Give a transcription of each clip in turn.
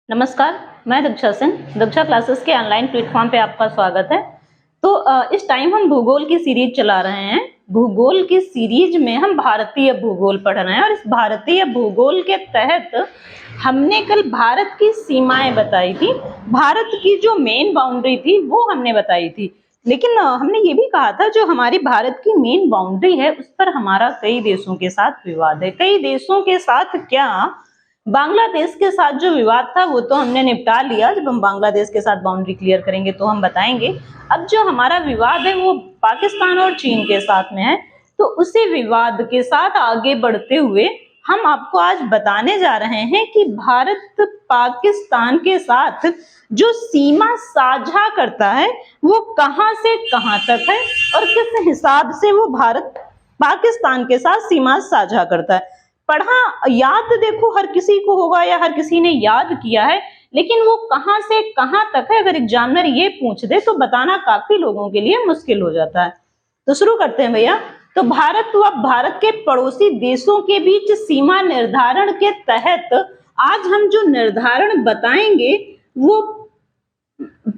नमस्कार, मैं दक्षा सिंह। दक्षा क्लासेस के ऑनलाइन प्लेटफॉर्म पे आपका स्वागत है। तो इस टाइम हम भूगोल की सीरीज चला रहे हैं। भूगोल की सीरीज में हम भारतीय भूगोल पढ़ रहे हैं और इस भारतीय भूगोल के तहत हमने कल भारत की सीमाएं बताई थी। भारत की जो मेन बाउंड्री थी वो हमने बताई थी, लेकिन हमने ये भी कहा था जो हमारी भारत की मेन बाउंड्री है उस पर हमारा कई देशों के साथ विवाद है। कई देशों के साथ क्या, बांग्लादेश के साथ जो विवाद था वो तो हमने निपटा लिया। जब हम बांग्लादेश के साथ बाउंड्री क्लियर करेंगे तो हम बताएंगे। अब जो हमारा विवाद है वो पाकिस्तान और चीन के साथ में है। तो उसी विवाद के साथ आगे बढ़ते हुए हम आपको आज बताने जा रहे हैं कि भारत पाकिस्तान के साथ जो सीमा साझा करता है वो कहां से कहां तक है और किस हिसाब से वो भारत पाकिस्तान के साथ सीमा साझा करता है। पढ़ा याद देखो हर किसी को होगा या हर किसी ने याद किया है, लेकिन वो कहां से कहां तक है अगर एग्जामिनर ये पूछ दे तो बताना काफी लोगों के लिए मुश्किल हो जाता है। तो शुरू करते हैं भैया। तो भारत व भारत के पड़ोसी देशों के बीच सीमा निर्धारण के तहत आज हम जो निर्धारण बताएंगे वो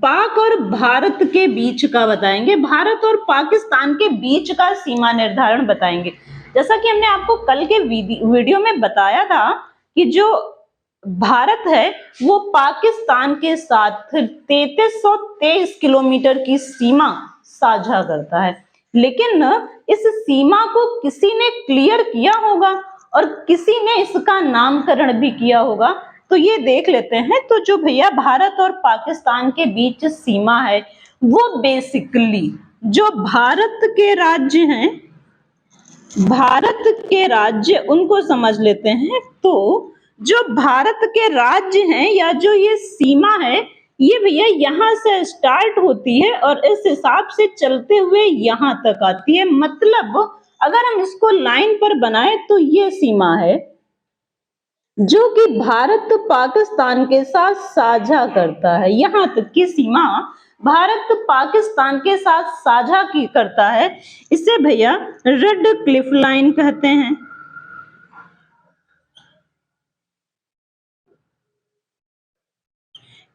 पाक और भारत के बीच का बताएंगे। भारत और पाकिस्तान के बीच का सीमा निर्धारण बताएंगे। जैसा कि हमने आपको कल के वीडियो में बताया था कि जो भारत है वो पाकिस्तान के साथ 3323 किलोमीटर की सीमा साझा करता है, लेकिन इस सीमा को किसी ने क्लियर किया होगा और किसी ने इसका नामकरण भी किया होगा। तो ये देख लेते हैं। तो जो भैया भारत और पाकिस्तान के बीच सीमा है वो बेसिकली जो भारत के राज्य हैं, भारत के राज्य उनको समझ लेते हैं। तो जो भारत के राज्य हैं या जो ये सीमा है ये भैया यहाँ से स्टार्ट होती है और इस हिसाब से चलते हुए यहाँ तक आती है। मतलब अगर हम इसको लाइन पर बनाए तो ये सीमा है जो कि भारत पाकिस्तान के साथ साझा करता है। यहाँ तक की सीमा भारत पाकिस्तान के साथ साझा की करता है। इसे भैया रेड क्लिफ लाइन कहते हैं।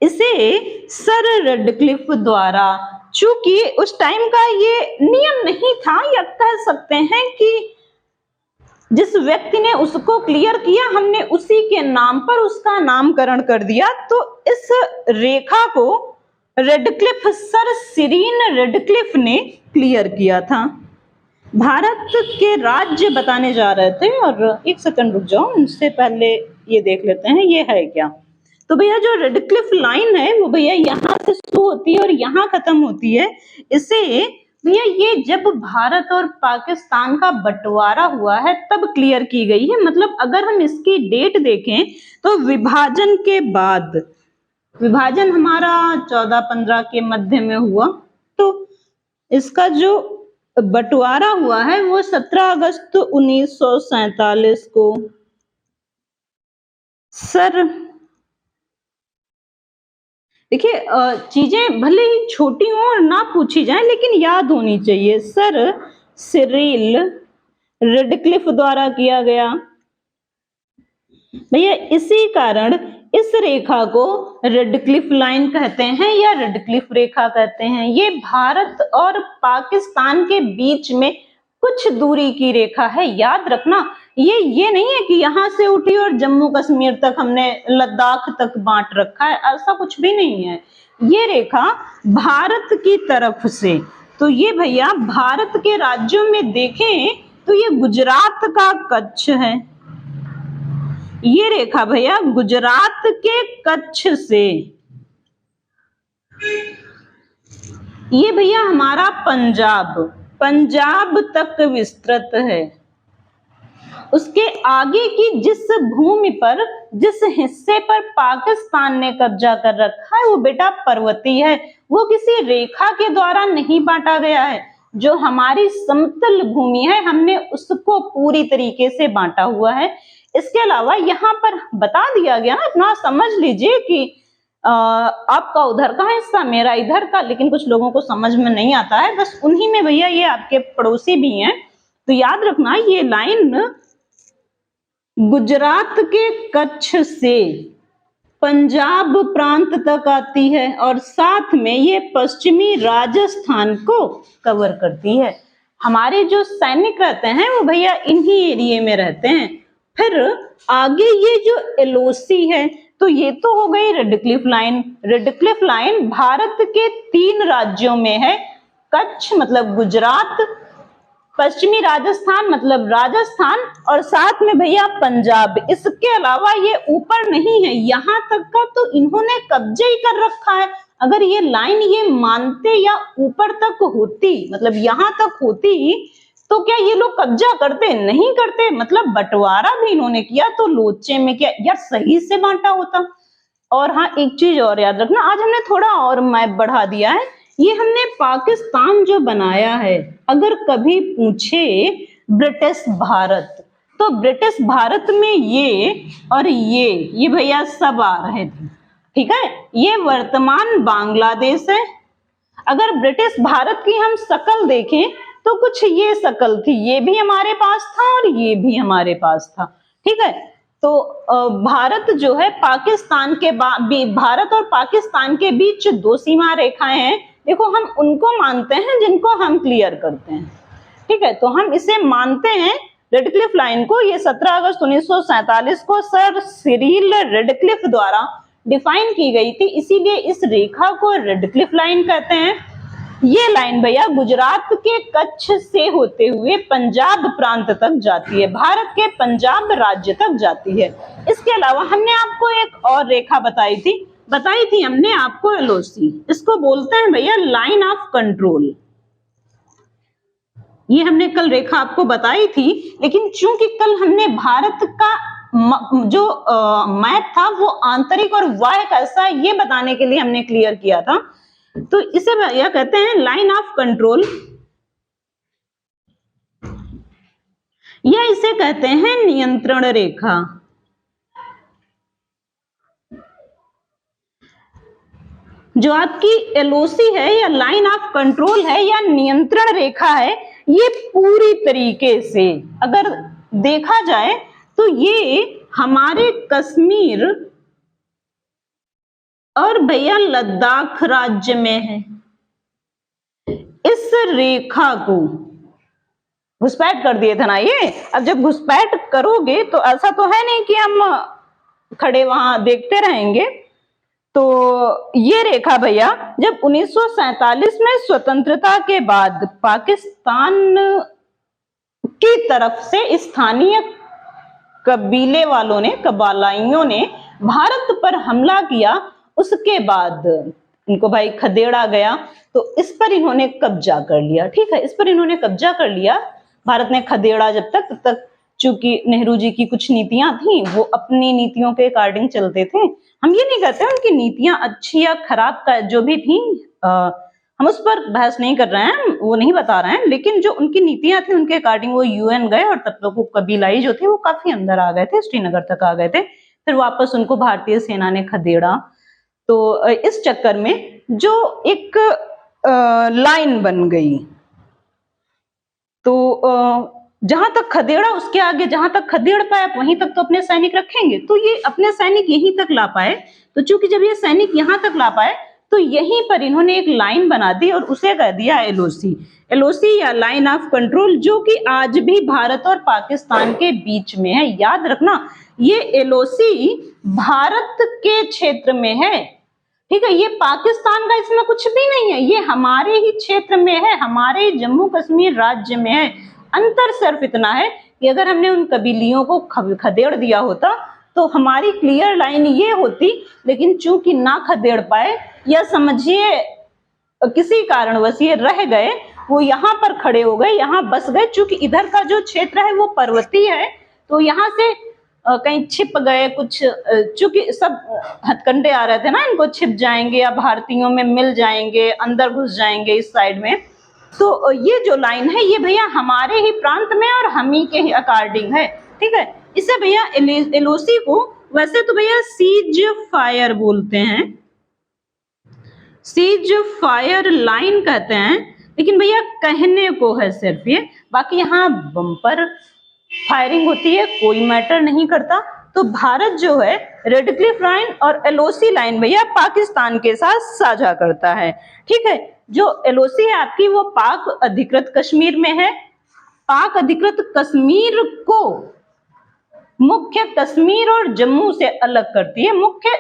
इसे सर रेडक्लिफ द्वारा, चूंकि उस टाइम का ये नियम नहीं था या कह सकते हैं कि जिस व्यक्ति ने उसको क्लियर किया हमने उसी के नाम पर उसका नामकरण कर दिया। तो इस रेखा को रेडक्लिफ, सर सीरीन रेडक्लिफ ने क्लियर किया था। भारत के राज्य बताने जा रहे थे और एक सेकंड रुक जाओ, इससे पहले ये देख लेते हैं ये है क्या। तो भैया जो रेडक्लिफ लाइन है वो भैया यहाँ से शुरू होती है और यहाँ खत्म होती है। इसे भैया ये जब भारत और पाकिस्तान का बंटवारा हुआ है तब क्लियर की गई है। मतलब अगर हम इसकी डेट देखें तो विभाजन के बाद, विभाजन हमारा 14-15 के मध्य में हुआ, तो इसका जो बंटवारा हुआ है वो 17 अगस्त 1947 को। सर देखिए चीजें भले ही छोटी हो और ना पूछी जाए लेकिन याद होनी चाहिए। सर सिरिल रेडक्लिफ द्वारा किया गया। भैया इसी कारण इस रेखा को रेडक्लिफ लाइन कहते हैं या रेडक्लिफ रेखा कहते हैं। ये भारत और पाकिस्तान के बीच में कुछ दूरी की रेखा है। याद रखना ये नहीं है कि यहां से उठी और जम्मू कश्मीर तक हमने लद्दाख तक बांट रखा है, ऐसा कुछ भी नहीं है। ये रेखा भारत की तरफ से, तो ये भैया भारत के राज्यों में देखें तो ये गुजरात का कच्छ है। ये रेखा भैया गुजरात के कच्छ से, ये भैया हमारा पंजाब तक विस्तृत है। उसके आगे की जिस भूमि पर, जिस हिस्से पर पाकिस्तान ने कब्जा कर रखा है वो बेटा पर्वतीय है। वो किसी रेखा के द्वारा नहीं बांटा गया है। जो हमारी समतल भूमि है हमने उसको पूरी तरीके से बांटा हुआ है। इसके अलावा यहाँ पर बता दिया गया ना, अपना समझ लीजिए कि आपका उधर का हिस्सा मेरा इधर का, लेकिन कुछ लोगों को समझ में नहीं आता है। बस उन्हीं में भैया ये आपके पड़ोसी भी हैं। तो याद रखना ये लाइन गुजरात के कच्छ से पंजाब प्रांत तक आती है और साथ में ये पश्चिमी राजस्थान को कवर करती है। हमारे जो सैनिक रहते हैं वो भैया इन्हीं एरिया में रहते हैं। फिर आगे ये जो एलओसी है, तो ये तो हो गई Radcliffe line. Radcliffe line Bharat के 3 राज्यों में है, कच्छ मतलब गुजरात, पश्चिमी राजस्थान मतलब राजस्थान, और साथ में भैया पंजाब। इसके अलावा ये ऊपर नहीं है, यहाँ तक का तो इन्होंने कब्जे ही कर रखा है। अगर ये लाइन ये मानते या ऊपर तक होती, मतलब यहाँ तक होती, तो क्या ये लोग कब्जा करते? नहीं करते। मतलब बंटवारा भी इन्होंने किया तो लोचे में क्या यार सही से बांटा होता। और हाँ, एक चीज और याद रखना, आज हमने थोड़ा और मैप बढ़ा दिया है। ये हमने पाकिस्तान जो बनाया है, अगर कभी पूछे ब्रिटिश भारत, तो ब्रिटिश भारत में ये और ये भैया सब आ रहे थे, ठीक है। ये वर्तमान बांग्लादेश है। अगर ब्रिटिश भारत की हम शकल देखें तो कुछ ये शकल थी, ये भी हमारे पास था और ये भी हमारे पास था, ठीक है। तो भारत जो है पाकिस्तान के भारत और पाकिस्तान के बीच 2 सीमा रेखाएं हैं। देखो, हम उनको मानते हैं जिनको हम क्लियर करते हैं, ठीक है। तो हम इसे मानते हैं रेडक्लिफ लाइन को। ये 17 अगस्त 1947 को सर सिरिल रेडक्लिफ द्वारा डिफाइन की गई थी, इसीलिए इस रेखा को रेडक्लिफ लाइन कहते हैं। ये लाइन भैया गुजरात के कच्छ से होते हुए पंजाब प्रांत तक जाती है, भारत के पंजाब राज्य तक जाती है। इसके अलावा हमने आपको एक और रेखा बताई थी हमने आपको एलओसी। इसको बोलते हैं भैया लाइन ऑफ कंट्रोल। ये हमने कल रेखा आपको बताई थी, लेकिन चूंकि कल हमने भारत का जो मैप था वो आंतरिक और बाह्य कैसा है ये बताने के लिए हमने क्लियर किया था, तो इसे भैया कहते हैं लाइन ऑफ कंट्रोल, या इसे कहते हैं नियंत्रण रेखा। जो आपकी एलओसी है या लाइन ऑफ कंट्रोल है या नियंत्रण रेखा है, ये पूरी तरीके से अगर देखा जाए तो ये हमारे कश्मीर और भैया लद्दाख राज्य में है। इस रेखा को घुसपैठ कर दिए थे ना ये। अब जब घुसपैठ करोगे तो ऐसा तो है नहीं कि हम खड़े वहां देखते रहेंगे। तो ये रेखा भैया जब 1947 में स्वतंत्रता के बाद पाकिस्तान की तरफ से स्थानीय कबीले वालों ने, कबालाइयों ने भारत पर हमला किया, उसके बाद इनको भाई खदेड़ा गया, तो इस पर इन्होंने कब्जा कर लिया, ठीक है। इस पर इन्होंने कब्जा कर लिया, भारत ने खदेड़ा जब तक, तब तक चूंकि नेहरू जी की कुछ नीतियां थी, वो अपनी नीतियों के अकॉर्डिंग चलते थे। हम ये नहीं कहते उनकी नीतियां अच्छी या खराब का जो भी थी, हम उस पर बहस नहीं कर रहे हैं, वो नहीं बता रहे हैं, लेकिन जो उनकी नीतियां थी उनके अकॉर्डिंग वो यूएन गए और तब तक वो कबीलाई जो थे वो काफी अंदर आ गए थे, श्रीनगर तक आ गए थे। फिर वापस उनको भारतीय सेना ने खदेड़ा। तो इस चक्कर में जो एक लाइन बन गई, तो जहां तक खदेड़ा, उसके आगे जहां तक खदेड़ पाए वहीं तक तो अपने सैनिक रखेंगे, तो ये अपने सैनिक यहीं तक ला पाए। तो चूंकि जब ये सैनिक यहां तक ला पाए तो यहीं पर इन्होंने एक लाइन बना दी और उसे कह दिया एलओसी। एलओसी या लाइन ऑफ कंट्रोल, जो कि आज भी भारत और पाकिस्तान के बीच में है। याद रखना, ये एलओसी भारत के क्षेत्र में है, ठीक है। ये पाकिस्तान का इसमें कुछ भी नहीं है, ये हमारे ही क्षेत्र में है, हमारे जम्मू कश्मीर राज्य में है। अंतर सिर्फ इतना है कि अगर हमने उन कबीलियों को खदेड़ दिया होता तो हमारी क्लियर लाइन ये होती, लेकिन चूंकि ना खदेड़ पाए या समझिए किसी कारणवश ये रह गए, वो यहाँ पर खड़े हो गए, यहाँ बस गए। चूंकि इधर का जो क्षेत्र है वो पर्वतीय है, तो यहाँ से कहीं छिप गए कुछ, चूंकि सब हथकंडे आ रहे थे ना, इनको छिप जाएंगे या भारतीयों में मिल जाएंगे, अंदर घुस जाएंगे इस साइड में। तो ये जो लाइन है ये भैया हमारे ही प्रांत में और हम ही के ही अकॉर्डिंग है, ठीक है। इसे भैया एलओसी को वैसे तो भैया सीज फायर बोलते हैं, सीज फायर लाइन कहते हैं, लेकिन भैया कहने को है सिर्फ ये, बाकी यहाँ बम्पर फायरिंग होती है, कोई मैटर नहीं करता। तो भारत जो है रेड क्लिफ लाइन और एलओसी लाइन भैया पाकिस्तान के साथ साझा करता है। ठीक है, जो एलओसी है आपकी वो पाक अधिकृत कश्मीर में है। पाक अधिकृत कश्मीर को मुख्य कश्मीर और जम्मू से अलग करती है, मुख्य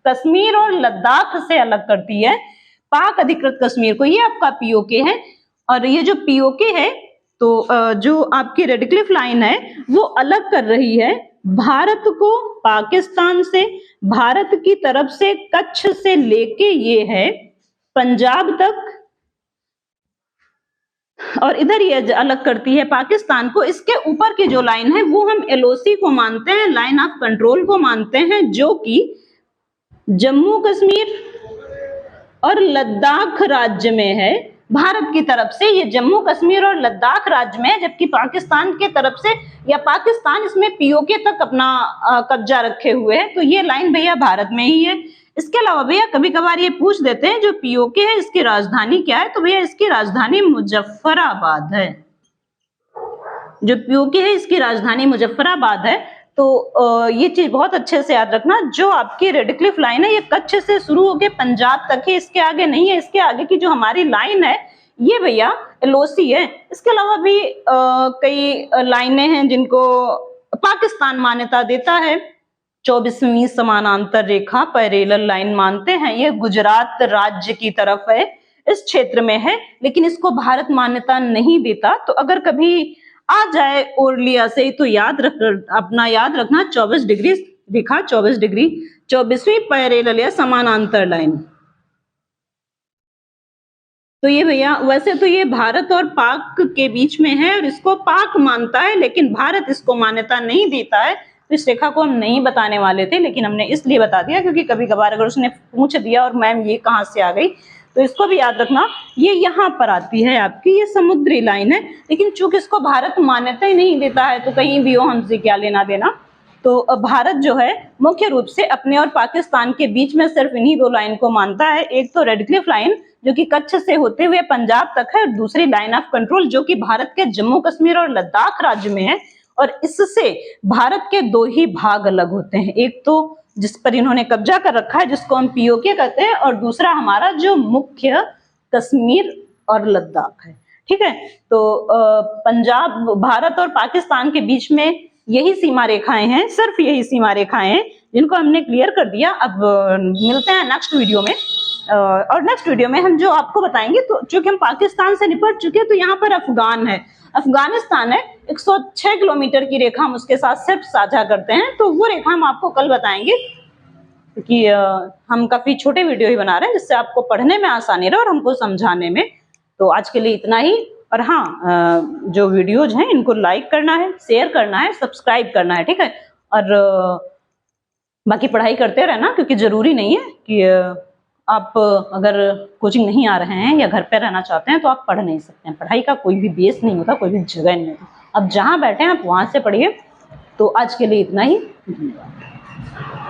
कश्मीर और लद्दाख से अलग करती है पाक अधिकृत कश्मीर को। ये आपका पीओके है, और ये जो पीओके है तो जो आपकी रेड क्लिफ लाइन है वो अलग कर रही है भारत को पाकिस्तान से। भारत की तरफ से कच्छ से लेके ये है पंजाब तक, और इधर ये अलग करती है पाकिस्तान को। इसके ऊपर की जो लाइन है वो हम एलओसी को मानते हैं, लाइन ऑफ कंट्रोल को मानते हैं, जो कि जम्मू कश्मीर और लद्दाख राज्य में है। भारत की तरफ से ये जम्मू कश्मीर और लद्दाख राज्य में है, जबकि पाकिस्तान के तरफ से या पाकिस्तान इसमें पीओके तक अपना कब्जा रखे हुए है। तो ये लाइन भैया भारत में ही है। इसके अलावा भैया कभी कभार ये पूछ देते हैं जो पीओके है इसकी राजधानी क्या है, तो भैया इसकी राजधानी मुजफ्फराबाद है। जो पीओके है इसकी राजधानी मुजफ्फराबाद है। तो ये चीज बहुत अच्छे से याद रखना, जो आपकी रेड क्लिफ लाइन है ये कच्छ से शुरू होकर पंजाब तक है, इसके आगे नहीं है। इसके आगे की जो हमारी लाइन है ये भैया एलओसी है। इसके अलावा भी कई लाइनें हैं जिनको पाकिस्तान मान्यता देता है। 24वीं समानांतर रेखा पैरेलल लाइन मानते हैं, ये गुजरात राज्य की तरफ है, इस क्षेत्र में है, लेकिन इसको भारत मान्यता नहीं देता। तो अगर कभी आ जाए ओरलिया से तो याद रखना 24 डिग्री रेखा, 24 डिग्री 24वीं पैरेलल या समानांतर लाइन। तो ये भैया वैसे तो ये भारत और पाक के बीच में है और इसको पाक मानता है, लेकिन भारत इसको मान्यता नहीं देता है। तो इस रेखा को हम नहीं बताने वाले थे, लेकिन हमने इसलिए बता दिया क्योंकि कभी कभार अगर उसने पूछ दिया और मैम ये कहाँ से आ गई, तो इसको भी याद रखना। ये यहाँ पर आती है आपकी, ये समुद्री लाइन है, लेकिन चूंकि इसको भारत मान्यता ही नहीं देता है तो कहीं भी हो हमसे क्या लेना देना। तो भारत जो है मुख्य रूप से अपने और पाकिस्तान के बीच में सिर्फ इन्हीं दो लाइन को मानता है। एक तो रेड क्लिफ लाइन जो कि कच्छ से होते हुए पंजाब तक है, और दूसरी लाइन ऑफ कंट्रोल जो कि भारत के जम्मू कश्मीर और लद्दाख राज्य में है। और इससे भारत के दो ही भाग अलग होते हैं, एक तो जिस पर इन्होंने कब्जा कर रखा है जिसको हम पीओके कहते हैं, और दूसरा हमारा जो मुख्य कश्मीर और लद्दाख है। ठीक है, तो पंजाब, भारत और पाकिस्तान के बीच में यही सीमा रेखाएं हैं, सिर्फ यही सीमा रेखाएं हैं जिनको हमने क्लियर कर दिया। अब मिलते हैं नेक्स्ट वीडियो में, और नेक्स्ट वीडियो में हम जो आपको बताएंगे, तो चूंकि हम पाकिस्तान से निपट चुके हैं तो यहाँ पर अफगान है, अफगानिस्तान है, 106 किलोमीटर की रेखा हम उसके साथ सिर्फ साझा करते हैं। तो वो रेखा हम आपको कल बताएंगे, क्योंकि हम काफी छोटे वीडियो ही बना रहे हैं जिससे आपको पढ़ने में आसानी रहे और हमको समझाने में। तो आज के लिए इतना ही। और हाँ, जो वीडियोज हैं इनको लाइक करना है, शेयर करना है, सब्सक्राइब करना है। ठीक है, और बाकी पढ़ाई करते रहना, क्योंकि जरूरी नहीं है कि आप अगर कोचिंग नहीं आ रहे हैं या घर पे रहना चाहते हैं तो आप पढ़ नहीं सकते हैं। पढ़ाई का कोई भी बेस नहीं होता, कोई भी जगह नहीं होती। अब जहाँ बैठे हैं आप वहां से पढ़िए। तो आज के लिए इतना ही, धन्यवाद।